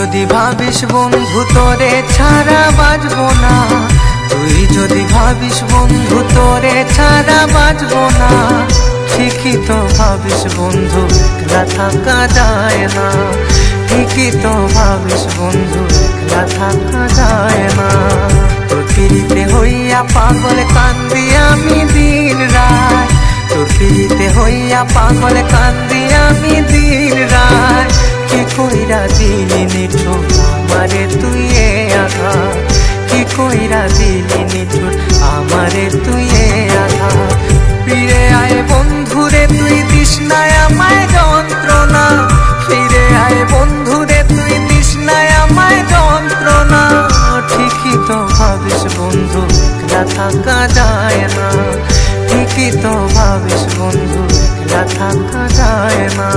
যদি ভাবিস বন্ধু তোরে ছাড়া বাঁচবো না, তুই যদি ভাবিস বন্ধু তোরে ছাড়া বাঁচবো না, ঠিকই তো ভাবিস বন্ধু একলা থাকা যায় না, ঠিকই তো ভাবিস বন্ধু একলা থাকা যায় না। তোর পিড়িতে হইয়া পাগল কান্দি আমি দিন রাত, তোর পিড়িতে হইয়া পাগল কান্দি আমি দিন রাত, কি কইরা দিলি নিঠুর আমারে তুই এ আঘাত, কি কইরা দিলি নিঠুর আমারে তুই এ আঘাত। ফিরে আয় বন্ধুরে তুই দিস না আমায় যন্ত্রণা, ফিরে আয় বন্ধুরে তুই দিস না আমায় যন্ত্রণা, ঠিকই তো ভাবিস বন্ধু একলা থাকা যায় না, ঠিকই তো ভাবিস বন্ধু একলা থাকা যায় না।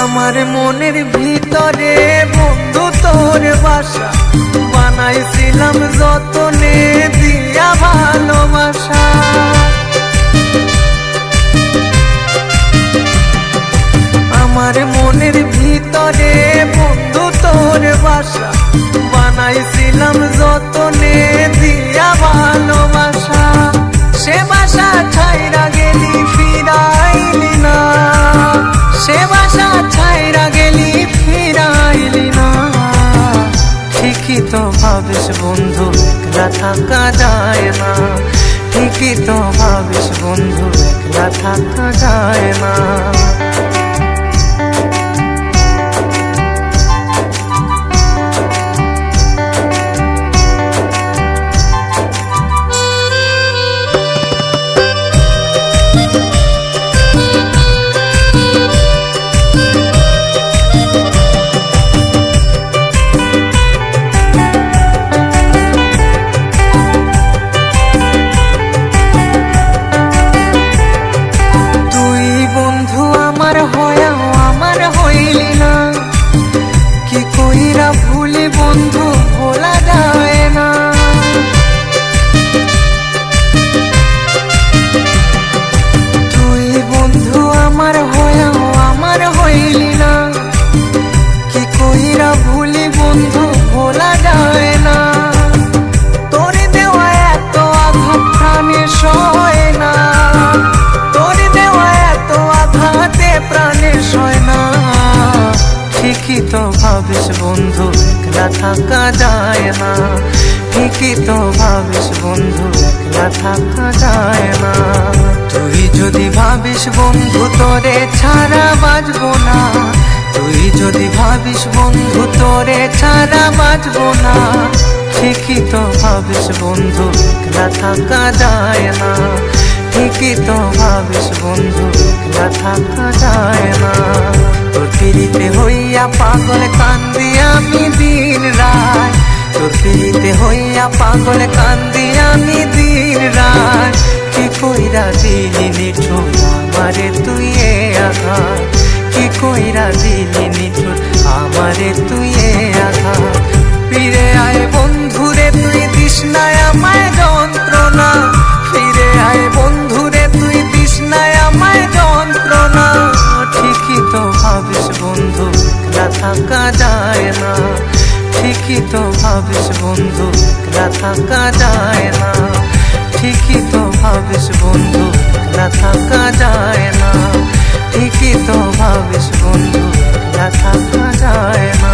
আমার মনের ভিতরে বন্ধু তোর বাসা, বানাইছিলাম যতনে দিয়া ভালোবাসা, আমার মনের ভিতরে বন্ধু তোর বাসা, বানাইছিলাম যতনে দিয়া ভালোবাসা, সে বাসা ছাইরা গেলি ফিরাইলি না, সে বাসা ছাইরা গেলি ফিরাইলি না, ঠিকই তো ভাবিস বন্ধু একলা থাকা যায় না, ঠিকই তো ভাবিস বন্ধু একলা থাকা যায় না। ভুলি বন্ধু ভোলা যায় না, তুই বন্ধু আমার হয়েও আমার হইলি না, কি কইরা ভুলি বন্ধু ভোলা যায় না, তোর দেওয়া এত আঘাত প্রাণে সয় না, তোর দেওয়া এত আঘাতে প্রাণে সয় না, ঠিকই তো ভাবিস বন্ধু একলা থাকা যায় না, ঠিকই তো ভাবিস বন্ধু একলা থাকা যায় না। তুই যদি ভাবিস বন্ধু তোরে ছাড়া বাঁচবো না, তুই যদি ভাবিস বন্ধু তোরে ছাড়া বাঁচবো না, ঠিকই তো ভাবিস বন্ধু একলা থাকা যায় না, ঠিকই তো ভাবিস বন্ধু একলা থাকা যায় না। তোর পিড়িতে হইয়া পাগল কান্দি আমি দিন রাত, তোর পিড়িতে হইয়া পাগল কান্দি আমি দিন রাত, কি কইরা দিলি নিঠুর আমারে তুই এ আঘাত, কি কইরা দিলি নিঠুর আমারে তুই এ আঘাত। ফিরে আয় বন্ধুরে তুই দিস না আমায় যন্ত্রণা, ফিরে আয় বন্ধুরে তুই দিস না আমায় যন্ত্রণা, ঠিকই তো ভাবিস বন্ধু একলা থাকা যায় না, ঠিকই তো ভাবিস বন্ধু একলা থাকা যায় না, ঠিকই তো ভাবিস বন্ধু একলা থাকা যায় না, ঠিকই তো ভাবিস বন্ধু একলা থাকা যায় না।